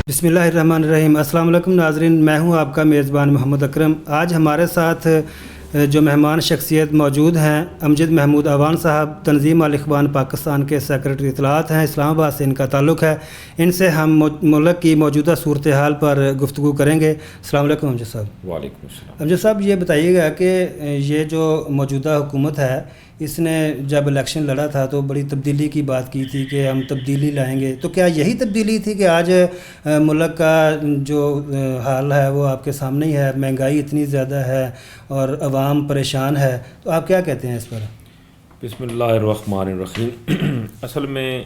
بسم اللہ الرحمن الرحیم۔ السلام علیکم ناظرین، میں ہوں آپ کا میزبان محمد اکرم۔ آج ہمارے ساتھ جو مہمان شخصیت موجود ہیں، امجد محمود اعوان صاحب، تنظیم الاخوان پاکستان کے سیکرٹری اطلاعات ہیں، اسلام آباد سے ان کا تعلق ہے۔ ان سے ہم ملک کی موجودہ صورتحال پر گفتگو کریں گے۔ السلام علیکم امجد صاحب۔ وعلیکم السلام۔ امجد صاحب، یہ بتائیے گا کہ یہ جو موجودہ حکومت ہے، اس نے جب الیکشن لڑا تھا تو بڑی تبدیلی کی بات کی تھی کہ ہم تبدیلی لائیں گے، تو کیا یہی تبدیلی تھی کہ آج ملک کا جو حال ہے وہ آپ کے سامنے ہی ہے؟ مہنگائی اتنی زیادہ ہے اور عوام پریشان ہے، تو آپ کیا کہتے ہیں اس پر؟ بسم اللہ الرحمن الرحیم۔ اصل میں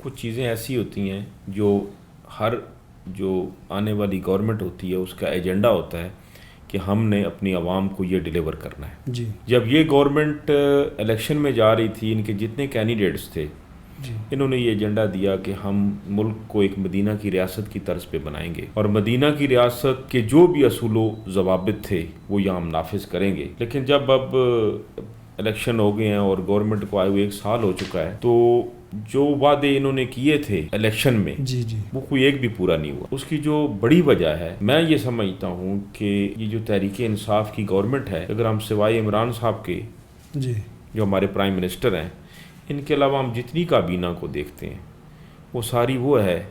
کچھ چیزیں ایسی ہوتی ہیں جو ہر جو آنے والی گورنمنٹ ہوتی ہے اس کا ایجنڈا ہوتا ہے کہ ہم نے اپنی عوام کو یہ ڈیلیور کرنا ہے۔ جی، جب یہ گورنمنٹ الیکشن میں جا رہی تھی، ان کے جتنے کینڈیڈیٹس تھے، جی، انہوں نے یہ ایجنڈا دیا کہ ہم ملک کو ایک مدینہ کی ریاست کی طرز پہ بنائیں گے، اور مدینہ کی ریاست کے جو بھی اصول و ضوابط تھے وہ یہاں ہم نافذ کریں گے۔ لیکن جب اب الیکشن ہو گئے ہیں اور گورنمنٹ کو آئے ہوئے 1 سال ہو چکا ہے، تو جو وعدے انہوں نے کیے تھے الیکشن میں، جی، جی، وہ کوئی ایک بھی پورا نہیں ہوا۔ اس کی جو بڑی وجہ ہے، میں یہ سمجھتا ہوں کہ یہ جو تحریک انصاف کی گورنمنٹ ہے، اگر ہم سوائے عمران صاحب کے جی، جو ہمارے پرائم منسٹر ہیں، ان کے علاوہ ہم جتنی کابینہ کو دیکھتے ہیں وہ ساری وہ ہے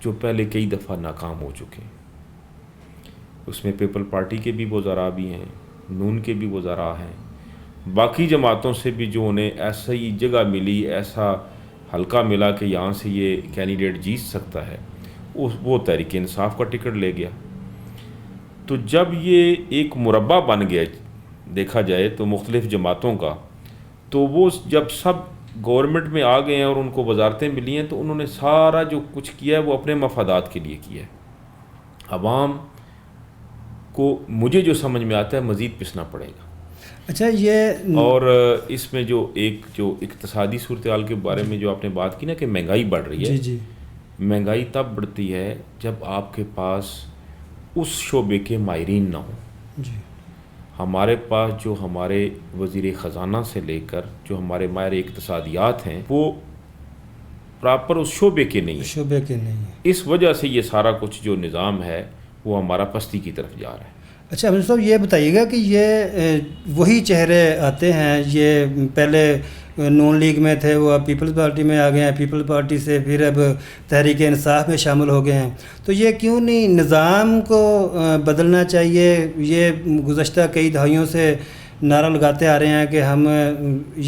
جو پہلے کئی دفعہ ناکام ہو چکے ہیں۔ اس میں پیپل پارٹی کے بھی وزراء بھی ہیں، نون کے بھی وزراء ہیں، باقی جماعتوں سے بھی جو انہیں ایسا ہی جگہ ملی، ایسا حلقہ ملا کہ یہاں سے یہ کینڈیڈیٹ جیت سکتا ہے، وہ تحریک انصاف کا ٹکٹ لے گیا۔ تو جب یہ ایک مربع بن گیا دیکھا جائے تو مختلف جماعتوں کا، تو وہ جب سب گورنمنٹ میں آ گئے ہیں اور ان کو وزارتیں ملی ہیں، تو انہوں نے سارا جو کچھ کیا ہے وہ اپنے مفادات کے لیے کیا ہے۔ عوام کو مجھے جو سمجھ میں آتا ہے مزید پسنا پڑے گا۔ اچھا، یہ اور اس میں جو اقتصادی صورتحال کے بارے میں جو آپ نے بات کی نا کہ مہنگائی بڑھ رہی ہے، جی، جی، مہنگائی تب بڑھتی ہے جب آپ کے پاس اس شعبے کے ماہرین نہ ہوں۔ جی، ہمارے پاس جو ہمارے وزیر خزانہ سے لے کر جو ہمارے ماہر اقتصادیات ہیں، وہ پراپر اس شعبے کے نہیں ہیں۔ شعبے کے نہیں ہے۔ اس وجہ سے یہ سارا کچھ جو نظام ہے وہ ہمارا پستی کی طرف جا رہا ہے۔ اچھا امجد صاحب، یہ بتائیے گا کہ یہ وہی چہرے آتے ہیں، یہ پہلے نون لیگ میں تھے، وہ اب پیپلز پارٹی میں آ گئے ہیں، پیپل پارٹی سے پھر اب تحریک انصاف میں شامل ہو گئے ہیں، تو یہ کیوں نہیں نظام کو بدلنا چاہیے؟ یہ گزشتہ کئی دہائیوں سے نعرہ لگاتے آ رہے ہیں کہ ہم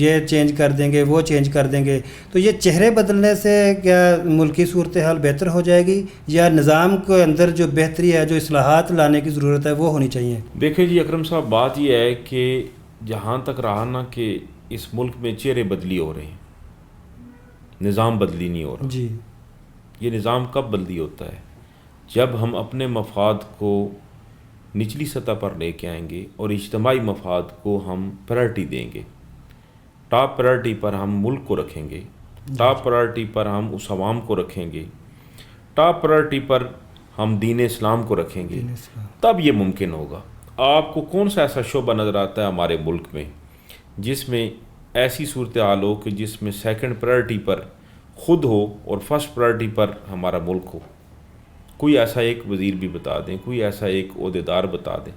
یہ چینج کر دیں گے، وہ چینج کر دیں گے، تو یہ چہرے بدلنے سے کیا ملکی صورتحال بہتر ہو جائے گی، یا نظام کے اندر جو بہتری ہے، جو اصلاحات لانے کی ضرورت ہے، وہ ہونی چاہیے؟ دیکھیں جی اکرم صاحب، بات یہ ہے کہ جہاں تک رہا نا کہ اس ملک میں چہرے بدلی ہو رہے ہیں، نظام بدلی نہیں ہو رہا۔ جی، یہ نظام کب بدلی ہوتا ہے؟ جب ہم اپنے مفاد کو نچلی سطح پر لے کے آئیں گے اور اجتماعی مفاد کو ہم پرائرٹی دیں گے۔ ٹاپ پرائرٹی پر ہم ملک کو رکھیں گے، ٹاپ پرائرٹی پر ہم اس عوام کو رکھیں گے، ٹاپ پرائرٹی پر ہم دین اسلام کو رکھیں گے، تب یہ ممکن ہوگا۔ آپ کو کون سا ایسا شعبہ نظر آتا ہے ہمارے ملک میں جس میں ایسی صورتحال ہو کہ جس میں سیکنڈ پرائرٹی پر خود ہو اور فرسٹ پرائرٹی پر ہمارا ملک ہو؟ کوئی ایسا ایک وزیر بھی بتا دیں، کوئی ایسا ایک عہدیدار بتا دیں۔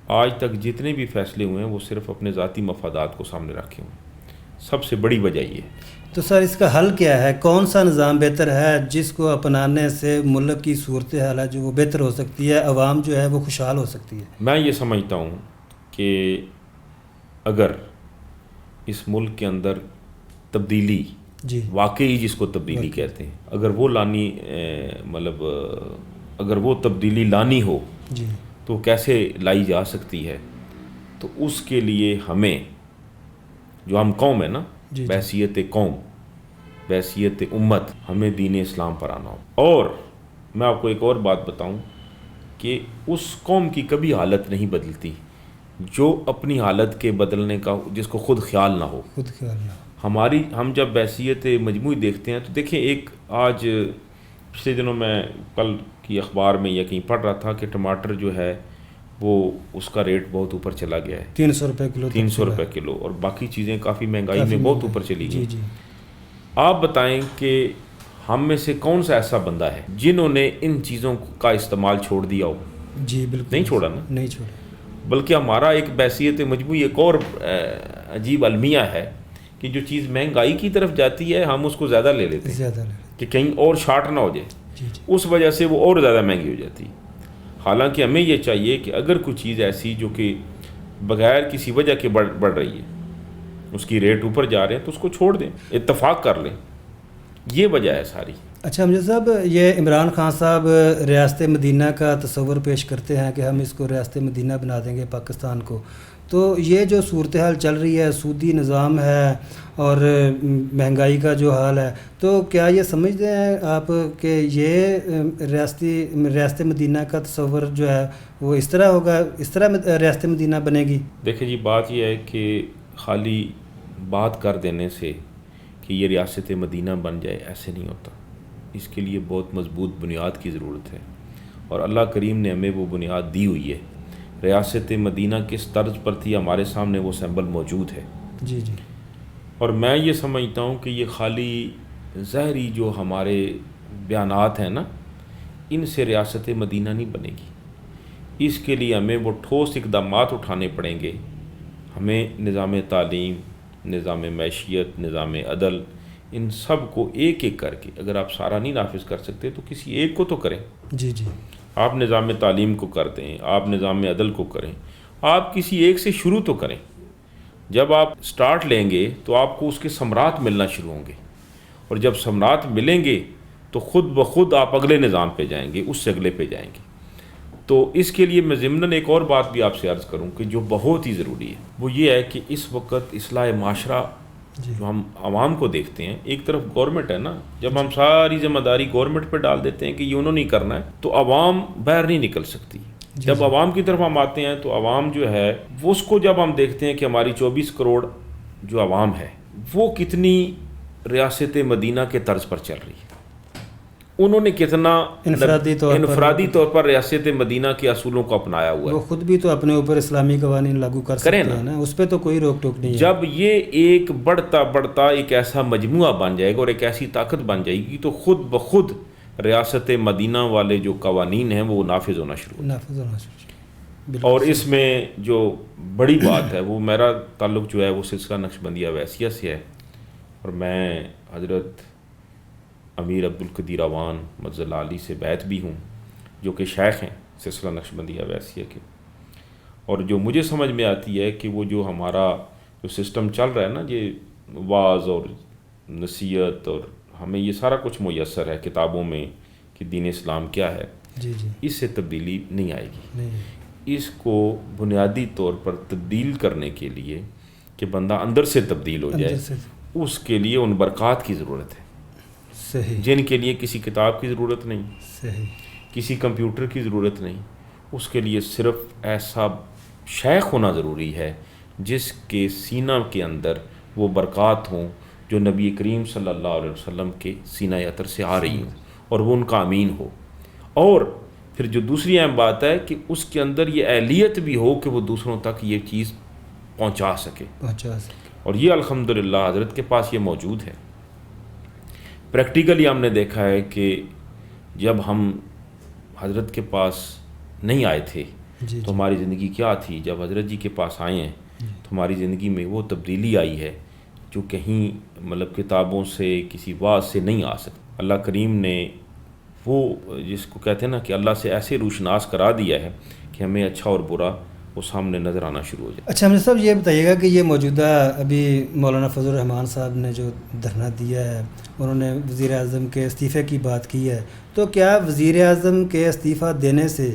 آج تک جتنے بھی فیصلے ہوئے ہیں وہ صرف اپنے ذاتی مفادات کو سامنے رکھے ہوئے۔ سب سے بڑی وجہ یہ ہے۔ تو سر، اس کا حل کیا ہے؟ کون سا نظام بہتر ہے جس کو اپنانے سے ملک کی صورتحال ہے جو وہ بہتر ہو سکتی ہے، عوام جو ہے وہ خوشحال ہو سکتی ہے؟ میں یہ سمجھتا ہوں کہ اگر اس ملک کے اندر تبدیلی، جی، واقعی جس کو تبدیلی کہتے ہیں، اگر وہ لانی اگر وہ تبدیلی لانی ہو جی، تو کیسے لائی جا سکتی ہے؟ تو اس کے لیے ہمیں، جو ہم قوم ہے نا، جی، بحیثیت قوم، بحیثیت امت، ہمیں دین اسلام پر آنا ہو۔ اور میں آپ کو ایک اور بات بتاؤں کہ اس قوم کی کبھی حالت نہیں بدلتی جو اپنی حالت کے بدلنے کا جس کو خود خیال نہ ہو۔ خود خیال نہ ہو۔ ہم جب بحیثیت مجموعی دیکھتے ہیں تو دیکھیں، ایک آج پچھلے دنوں میں کل کی اخبار میں یا کہیں پڑھ رہا تھا کہ ٹماٹر جو ہے وہ اس کا ریٹ بہت اوپر چلا گیا ہے، 300 روپے کلو، 300 روپے کلو، اور باقی چیزیں کافی مہنگائی میں بہت اوپر چلی گئی۔ جی، جی، آپ بتائیں کہ ہم میں سے کون سا ایسا بندہ ہے جنہوں نے ان چیزوں کا استعمال چھوڑ دیا ہو؟ جی بالکل نہیں چھوڑا نا، نہیں چھوڑا، بلکہ ہمارا ایک بحیثیت مجموعی ایک اور عجیب المیہ ہے کہ جو چیز مہنگائی کی طرف جاتی ہے ہم اس کو زیادہ لے لیتے ہیں زیادہ کہ کہیں اور شارٹ نہ ہو جائے، جی جی اس وجہ سے وہ اور زیادہ مہنگی ہو جاتی ہے۔ حالانکہ ہمیں یہ چاہیے کہ اگر کوئی چیز ایسی جو کہ بغیر کسی وجہ کے بڑھ رہی ہے، اس کی ریٹ اوپر جا رہے ہیں تو اس کو چھوڑ دیں، اتفاق کر لیں، یہ وجہ ہے ساری۔ اچھا امجد صاحب، یہ عمران خان صاحب ریاست مدینہ کا تصور پیش کرتے ہیں کہ ہم اس کو ریاست مدینہ بنا دیں گے پاکستان کو، تو یہ جو صورتحال چل رہی ہے، سودی نظام ہے اور مہنگائی کا جو حال ہے، تو کیا یہ سمجھتے ہیں آپ کہ یہ ریاست مدینہ کا تصور جو ہے وہ اس طرح ہوگا، اس طرح ریاست مدینہ بنے گی؟ دیکھیں جی، بات یہ ہے کہ خالی بات کر دینے سے کہ یہ ریاست مدینہ بن جائے ایسے نہیں ہوتا، اس کے لیے بہت مضبوط بنیاد کی ضرورت ہے، اور اللہ کریم نے ہمیں وہ بنیاد دی ہوئی ہے۔ ریاست مدینہ کس طرز پر تھی ہمارے سامنے وہ سمبل موجود ہے۔ جی جی، اور میں یہ سمجھتا ہوں کہ یہ خالی ظاہری جو ہمارے بیانات ہیں نا، ان سے ریاست مدینہ نہیں بنے گی، اس کے لیے ہمیں وہ ٹھوس اقدامات اٹھانے پڑیں گے۔ ہمیں نظام تعلیم، نظام معیشت، نظام عدل، ان سب کو ایک ایک کر کے، اگر آپ سارا نہیں نافذ کر سکتے تو کسی ایک کو تو کریں۔ جی جی، آپ نظام تعلیم کو کر دیں، آپ نظام عدل کو کریں، آپ کسی ایک سے شروع تو کریں۔ جب آپ سٹارٹ لیں گے تو آپ کو اس کے ثمرات ملنا شروع ہوں گے، اور جب ثمرات ملیں گے تو خود بخود آپ اگلے نظام پہ جائیں گے، اس سے اگلے پہ جائیں گے۔ تو اس کے لیے میں ضمناً ایک اور بات بھی آپ سے عرض کروں کہ جو بہت ہی ضروری ہے، وہ یہ ہے کہ اس وقت اصلاح معاشرہ جو ہم عوام کو دیکھتے ہیں، ایک طرف گورنمنٹ ہے نا، جب ہم ساری ذمہ داری گورنمنٹ پہ ڈال دیتے ہیں کہ یہ انہوں نہیں کرنا ہے تو عوام باہر نہیں نکل سکتی۔ جب عوام کی طرف ہم آتے ہیں تو عوام جو ہے وہ، اس کو جب ہم دیکھتے ہیں کہ ہماری 24 کروڑ جو عوام ہے وہ کتنی ریاست مدینہ کے طرز پر چل رہی ہے، انہوں نے کتنا انفرادی طور پر ریاست مدینہ کے اصولوں کو اپنایا ہوا ہے۔ وہ خود بھی تو اپنے اوپر اسلامی قوانین لاگو کر سکتے ہیں نا، اس پہ تو کوئی روک ٹوک نہیں ہے۔ جب یہ ایک بڑھتا ایک ایسا مجموعہ بن جائے گا اور ایک ایسی طاقت بن جائے گی تو خود بخود ریاست مدینہ والے جو قوانین ہیں وہ نافذ ہونا شروع اور اس میں جو بڑی بات ہے وہ میرا تعلق جو ہے وہ سلسلہ نقشبندیہ ویسیہ سے ہے، اور میں حضرت امیر عبدالقدیر اعوان مجزل عالی سے بیعت بھی ہوں، جو کہ شیخ ہیں سلسلہ نقشبندیہ ویسیہ کے، اور جو مجھے سمجھ میں آتی ہے کہ وہ جو ہمارا جو سسٹم چل رہا ہے نا، یہ واعظ اور نصیحت، اور ہمیں یہ سارا کچھ میسر ہے کتابوں میں کہ دین اسلام کیا ہے، جی جی، اس سے تبدیلی نہیں آئے گی۔ نہیں، اس کو بنیادی طور پر تبدیل کرنے کے لیے کہ بندہ اندر سے تبدیل ہو جائے، اس کے لیے ان برکات کی ضرورت ہے، صحیح، جن کے لیے کسی کتاب کی ضرورت نہیں، صحیح، کسی کمپیوٹر کی ضرورت نہیں، اس کے لیے صرف ایسا شیخ ہونا ضروری ہے جس کے سینہ کے اندر وہ برکات ہوں جو نبی کریم صلی اللہ علیہ وسلم کے سینہ عطر سے آ رہی ہوں، اور وہ ان کا امین ہو، اور پھر جو دوسری اہم بات ہے کہ اس کے اندر یہ اہلیت بھی ہو کہ وہ دوسروں تک یہ چیز پہنچا سکے، اور یہ الحمدللہ حضرت کے پاس یہ موجود ہے۔ پریکٹیکلی ہم نے دیکھا ہے کہ جب ہم حضرت کے پاس نہیں آئے تھے تو ہماری زندگی کیا تھی، جب حضرت جی کے پاس آئے ہیں تو ہماری زندگی میں وہ تبدیلی آئی ہے جو کہیں مطلب کتابوں سے کسی واعظ سے نہیں آ سکتی۔ اللہ کریم نے وہ جس کو کہتے ہیں نا کہ اللہ سے ایسے روشناس کرا دیا ہے کہ ہمیں اچھا اور برا وہ سامنے نظر آنا شروع ہو جائے۔ اچھا امجد صاحب، یہ بتائیے گا کہ یہ موجودہ ابھی مولانا فضل الرحمان صاحب نے جو دھرنا دیا ہے، انہوں نے وزیر اعظم کے استعفے کی بات کی ہے، تو کیا وزیر اعظم کے استعفیٰ دینے سے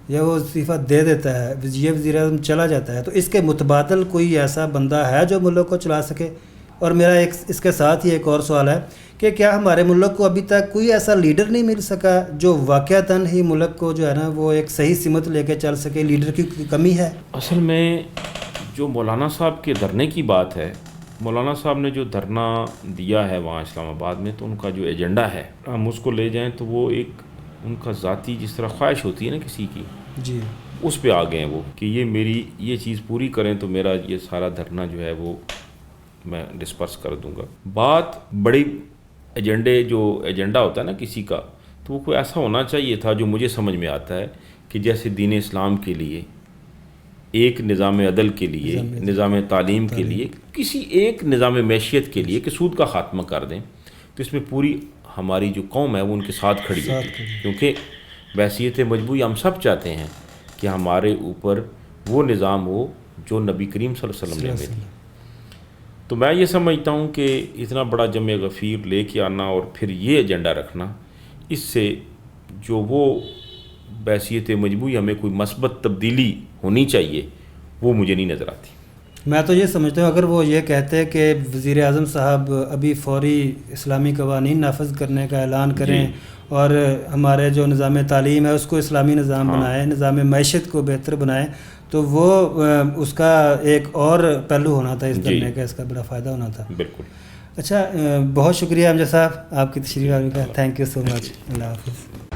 یا وہ استعفیٰ دے دیتا ہے، یہ وزیر اعظم چلا جاتا ہے، تو اس کے متبادل کوئی ایسا بندہ ہے جو ملک کو چلا سکے؟ اور میرا ایک اس کے ساتھ ہی ایک اور سوال ہے کہ کیا ہمارے ملک کو ابھی تک کوئی ایسا لیڈر نہیں مل سکا جو واقعتاً ہی ملک کو جو ہے نا وہ ایک صحیح سمت لے کے چل سکے؟ لیڈر کی کمی ہے اصل میں۔ جو مولانا صاحب کے دھرنے کی بات ہے، مولانا صاحب نے جو دھرنا دیا ہے وہاں اسلام آباد میں، تو ان کا جو ایجنڈا ہے ہم اس کو لے جائیں تو وہ ایک ان کا ذاتی جس طرح خواہش ہوتی ہے نا کسی کی، جی، اس پہ آ گئے ہیں وہ کہ یہ میری یہ چیز پوری کریں تو میرا یہ سارا دھرنا جو ہے وہ میں ڈسپرس کر دوں گا۔ بات بڑی ایجنڈا ہوتا ہے نا کسی کا، تو وہ کوئی ایسا ہونا چاہیے تھا جو مجھے سمجھ میں آتا ہے کہ جیسے دین اسلام کے لیے، ایک نظام عدل کے لیے، نظام تعلیم کے لیے، کسی ایک نظام معیشت کے لیے کہ سود کا خاتمہ کر دیں، تو اس میں پوری ہماری جو قوم ہے وہ ان کے ساتھ کھڑی ہوتی ہے، کیونکہ بحیثیت مجموعی ہم سب چاہتے ہیں کہ ہمارے اوپر وہ نظام ہو جو نبی کریم صلی اللہ علیہ وسلم نے ہمیں دی۔ تو میں یہ سمجھتا ہوں کہ اتنا بڑا جمع غفیر لے کے آنا اور پھر یہ ایجنڈا رکھنا، اس سے جو وہ بحیثیت مجموعی ہمیں کوئی مثبت تبدیلی ہونی چاہیے وہ مجھے نہیں نظر آتی۔ میں تو یہ سمجھتا ہوں اگر وہ یہ کہتے کہ وزیر اعظم صاحب ابھی فوری اسلامی قوانین نافذ کرنے کا اعلان کریں اور ہمارے جو نظام تعلیم ہے اس کو اسلامی نظام بنائیں، نظام معیشت کو بہتر بنائیں، تو وہ اس کا ایک اور پہلو ہونا تھا اس دھرنے کا، اس کا بڑا فائدہ ہونا تھا۔ بالکل۔ اچھا، بہت شکریہ امجد صاحب آپ کی تشریف آنے کا، تھینک یو سو مچ، اللہ حافظ۔